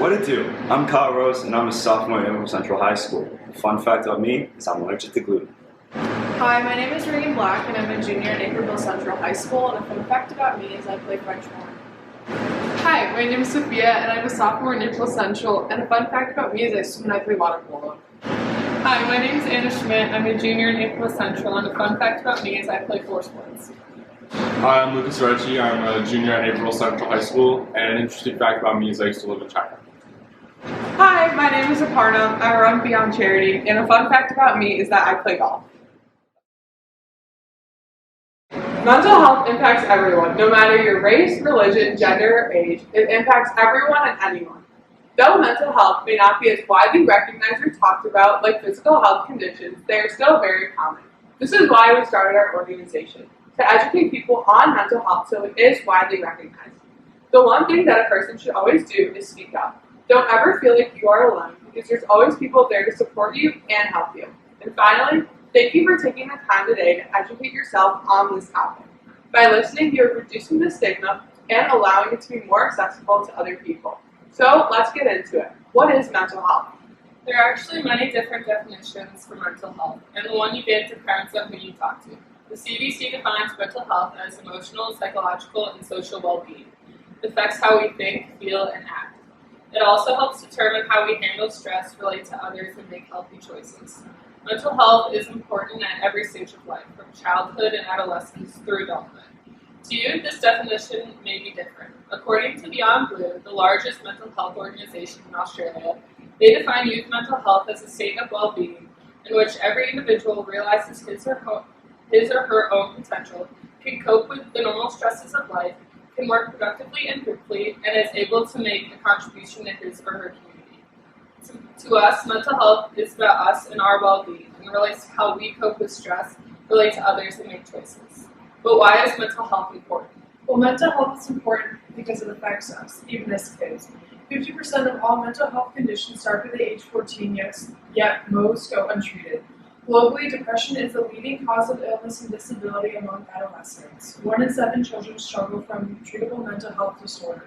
What it do? I'm Kyle Rose, and I'm a sophomore at April Central High School. A fun fact about me is I'm allergic to gluten. Hi, my name is Reagan, and I'm a junior at Naperville Central High School, and a fun fact about me is I play French horn. Hi, my name is Sophia, and I'm a sophomore at Naperville Central, and a fun fact about me is I swim and I play water polo. Hi, my name is Schmidt. I'm a junior at Naperville Central, and a fun fact about me is I play 4 sports. Hi, I'm Luka Sereci. I'm a junior at Naperville Central High School, and an interesting fact about me is I used to live in China. Hi, my name is Aparna. I run Beyond Charity, and a fun fact about me is that I play golf. Mental health impacts everyone, no matter your race, religion, gender, or age. It impacts everyone and anyone. Though mental health may not be as widely recognized or talked about like physical health conditions, they are still very common. This is why we started our organization, to educate people on mental health so it is widely recognized. The one thing that a person should always do is speak up. Don't ever feel like you are alone, because there's always people there to support you and help you. And finally, thank you for taking the time today to educate yourself on this topic. By listening, you're reducing the stigma and allowing it to be more accessible to other people. So let's get into it. What is mental health? There are actually many different definitions for mental health, and the one you give depends on who you talk to. The CDC defines mental health as emotional, psychological, and social well-being. It affects how we think, feel, and act. It also helps determine how we handle stress, relate to others, and make healthy choices. Mental health is important at every stage of life, from childhood and adolescence through adulthood. To you, this definition may be different. According to Beyond Blue, the largest mental health organization in Australia, they define youth mental health as a state of well-being in which every individual realizes his or her own potential, can cope with the normal stresses of life, can work productively and quickly, and is able to make a contribution to his or her community. To us, mental health is about us and our well-being, and relates to how we cope with stress, relate to others, and make choices. But why is mental health important? Well, mental health is important because it affects us, even as kids. 50% of all mental health conditions start by the age 14, yet most go untreated. Globally, depression is the leading cause of illness and disability among adolescents. 1 in 7 children struggle from treatable mental health disorder.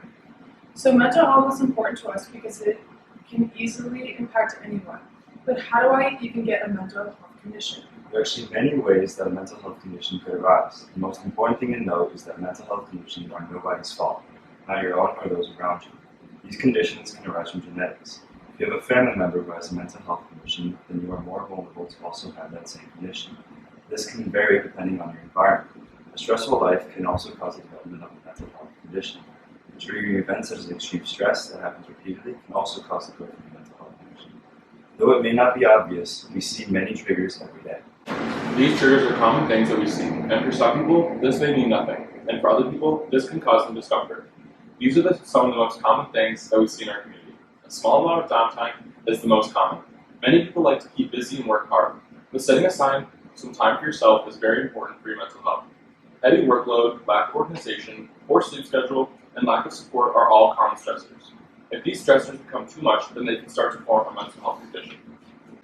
So mental health is important to us because it can easily impact anyone. But how do I even get a mental health condition? There are actually many ways that a mental health condition could arise. The most important thing to note is that mental health conditions are nobody's fault, not your own or those around you. These conditions can arise from genetics. If you have a family member who has a mental health condition, then you are more vulnerable to also have that same condition. This can vary depending on your environment. A stressful life can also cause the development of a mental health condition. Triggering events such as extreme stress that happens repeatedly can also cause the growth of a mental health condition. Though it may not be obvious, we see many triggers every day. These triggers are common things that we see, and for some people, this may mean nothing, and for other people, this can cause them discomfort. These are some of the most common things that we see in our community. A small amount of downtime is the most common. Many people like to keep busy and work hard, but setting aside some time for yourself is very important for your mental health. Heavy workload, lack of organization, poor sleep schedule, and lack of support are all common stressors. If these stressors become too much, then they can start to form a mental health condition.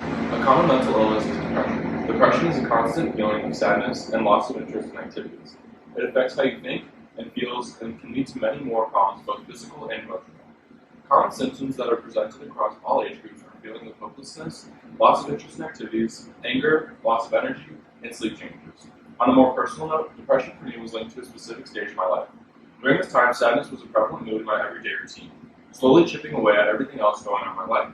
A common mental illness is depression. Depression is a constant feeling of sadness and loss of interest in activities. It affects how you think and feels and can lead to many more problems, both physical and emotional. Common symptoms that are presented across all age groups are feeling of hopelessness, loss of interest in activities, anger, loss of energy, and sleep changes. On a more personal note, depression for me was linked to a specific stage of my life. During this time, sadness was a prevalent mood in my everyday routine, slowly chipping away at everything else going on in my life.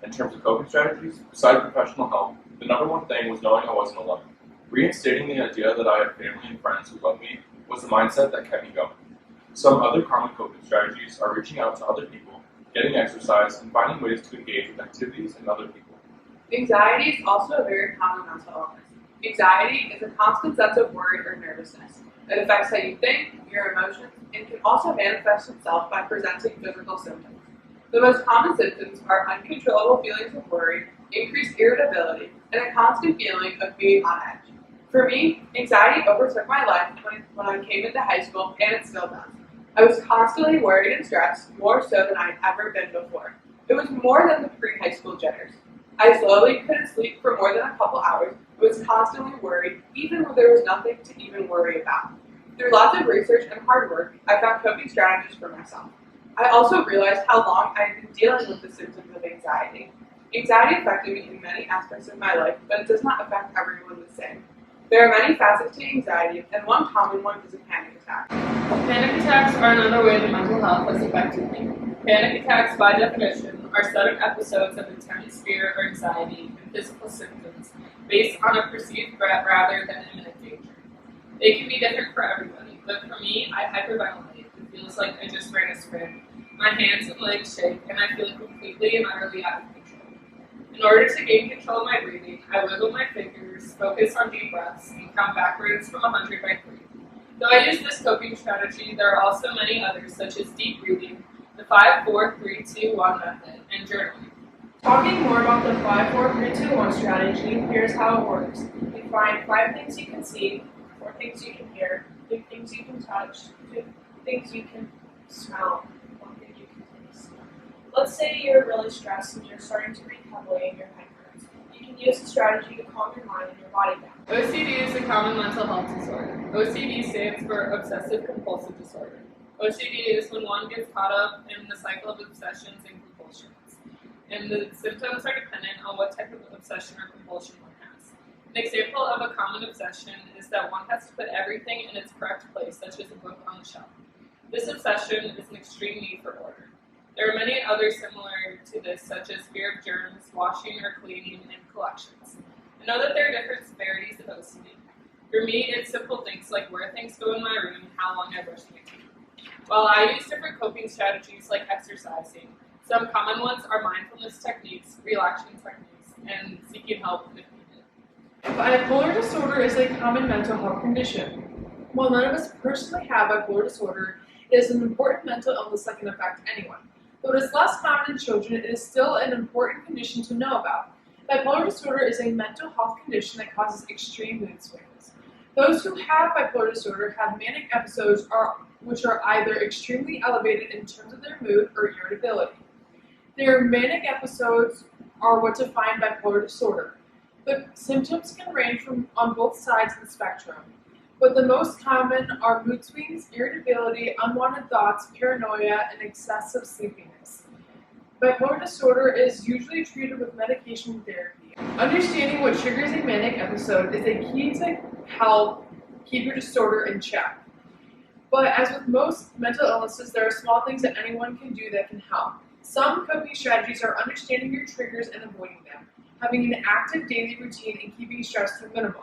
In terms of coping strategies, besides professional help, the number one thing was knowing I wasn't alone. Reinstating the idea that I had family and friends who loved me was the mindset that kept me going. Some other common coping strategies are reaching out to other people, getting exercise, and finding ways to engage with activities and other people. Anxiety is also a very common mental illness. Anxiety is a constant sense of worry or nervousness. It affects how you think, your emotions, and can also manifest itself by presenting physical symptoms. The most common symptoms are uncontrollable feelings of worry, increased irritability, and a constant feeling of being on edge. For me, anxiety overtook my life when I came into high school, and it still does. I was constantly worried and stressed, more so than I had ever been before. It was more than the pre-high school jitters. I slowly couldn't sleep for more than a couple hours, I was constantly worried, even when there was nothing to even worry about. Through lots of research and hard work, I found coping strategies for myself. I also realized how long I had been dealing with the symptoms of anxiety. Anxiety affected me in many aspects of my life, but it does not affect everyone the same. There are many facets to anxiety, and one common one is a panic attack. Panic attacks are another way that mental health has affected me. Panic attacks, by definition, are sudden episodes of intense fear or anxiety and physical symptoms based on a perceived threat rather than imminent danger. They can be different for everybody, but for me, I hyperventilate. It feels like I just ran a sprint. My hands and legs shake, and I feel completely and utterly out of control. In order to gain control of my breathing, I wiggle my fingers, focus on deep breaths, and count backwards from 100 by 3. Though I use this coping strategy, there are also many others, such as deep breathing, the 5-4-3-2-1 method, and journaling. Talking more about the 5-4-3-2-1 strategy, here's how it works. You find 5 things you can see, 4 things you can hear, 3 things you can touch, 2 things you can smell, 1 thing you can taste. Let's say you're really stressed and you're starting to breathe heavily and your head hurts. You can use the strategy to calm your mind and your body down. OCD is a common mental health disorder. OCD stands for Obsessive Compulsive Disorder. OCD is when one gets caught up in the cycle of obsessions and compulsions, and the symptoms are dependent on what type of obsession or compulsion one has. An example of a common obsession is that one has to put everything in its correct place, such as a book on the shelf. This obsession is an extreme need for order. There are many others similar to this, such as fear of germs, washing or cleaning, and collections. I know that there are different severities of OCD. For me, it's simple things like where things go in my room and how long I brush my teeth. While I use different coping strategies like exercising, some common ones are mindfulness techniques, relaxation techniques, and seeking help if needed. Bipolar disorder is a common mental health condition. While none of us personally have bipolar disorder, it is an important mental illness that can affect anyone. Though it is less common in children, it is still an important condition to know about. Bipolar disorder is a mental health condition that causes extreme mood swings. Those who have bipolar disorder have manic episodes which are either extremely elevated in terms of their mood or irritability. Their manic episodes are what define bipolar disorder. The symptoms can range on both sides of the spectrum, but the most common are mood swings, irritability, unwanted thoughts, paranoia, and excessive sleepiness. Bipolar disorder is usually treated with medication therapy. Understanding what triggers a manic episode is a key to help keep your disorder in check. But as with most mental illnesses, there are small things that anyone can do that can help. Some coping strategies are understanding your triggers and avoiding them, having an active daily routine, and keeping stress to a minimum.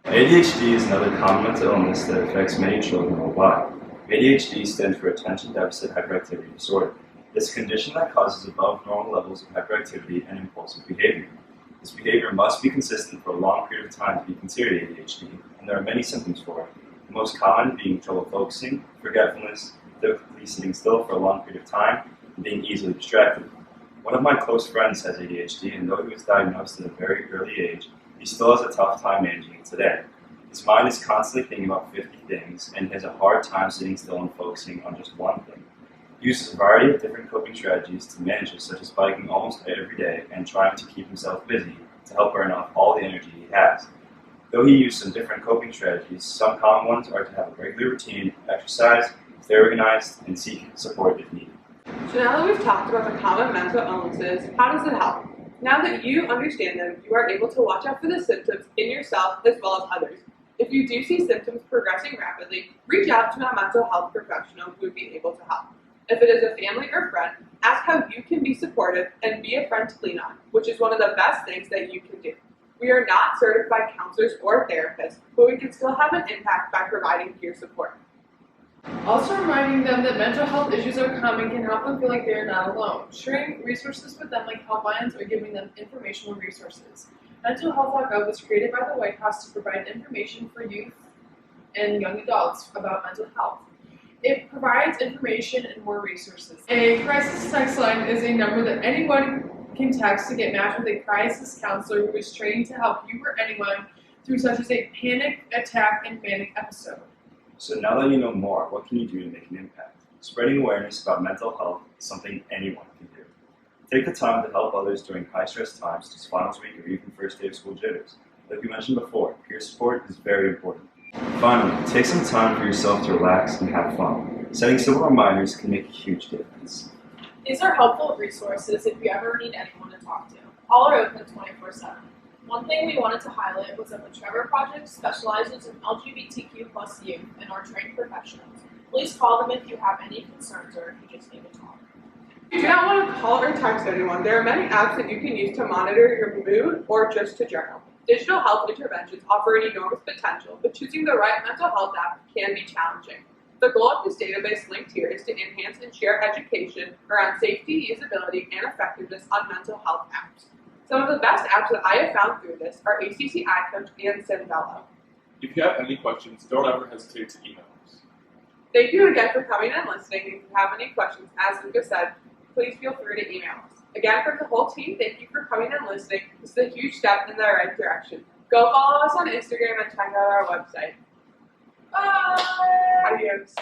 ADHD is another common mental illness that affects many children worldwide. ADHD stands for Attention Deficit Hyperactivity Disorder. It's a condition that causes above normal levels of hyperactivity and impulsive behavior. This behavior must be consistent for a long period of time to be considered ADHD, and there are many symptoms for it. The most common being trouble focusing, forgetfulness, difficulty sitting still for a long period of time, and being easily distracted. One of my close friends has ADHD, and though he was diagnosed at a very early age, he still has a tough time managing it today. His mind is constantly thinking about 50 things, and he has a hard time sitting still and focusing on just one thing. He uses a variety of different coping strategies to manage it, such as biking almost every day and trying to keep himself busy to help burn off all the energy he has. Though he used some different coping strategies, some common ones are to have a regular routine, exercise, stay organized, and seek support if needed. So now that we've talked about the common mental illnesses, how does it help? Now that you understand them, you are able to watch out for the symptoms in yourself as well as others. If you do see symptoms progressing rapidly, reach out to a mental health professional who would be able to help. If it is a family or friend, ask how you can be supportive and be a friend to lean on, which is one of the best things that you can do. We are not certified counselors or therapists, but we can still have an impact by providing peer support. Also reminding them that mental health issues are common can help them feel like they are not alone. Sharing resources with them like helplines or giving them informational resources. MentalHealth.gov was created by the White House to provide information for youth and young adults about mental health. It provides information and more resources. A crisis text line is a number that anyone can text to get matched with a crisis counselor who is trained to help you or anyone through such as a panic attack and manic episode. So now that you know more, what can you do to make an impact? Spreading awareness about mental health is something anyone can do. Take the time to help others during high-stress times, such as finals week or even first day of school jitters. Like we mentioned before, peer support is very important. Finally, take some time for yourself to relax and have fun. Setting simple reminders can make a huge difference. These are helpful resources if you ever need anyone to talk to. All are open 24/7. One thing we wanted to highlight was that the Trevor Project specializes in LGBTQ+ youth and are trained professionals. Please call them if you have any concerns or if you just need to talk. If you do not want to call or text anyone, there are many apps that you can use to monitor your mood or just to journal. Digital health interventions offer an enormous potential, but choosing the right mental health app can be challenging. The goal of this database linked here is to enhance and share education around safety, usability, and effectiveness on mental health apps. Some of the best apps that I have found through this are ACC iCoach and Cinvello. If you have any questions, don't ever hesitate to email us. Thank you again for coming and listening. If you have any questions, as Luka said, please feel free to email us. Again, from the whole team, thank you for coming and listening. This is a huge step in the right direction. Go follow us on Instagram and check out our website. Bye! Adios.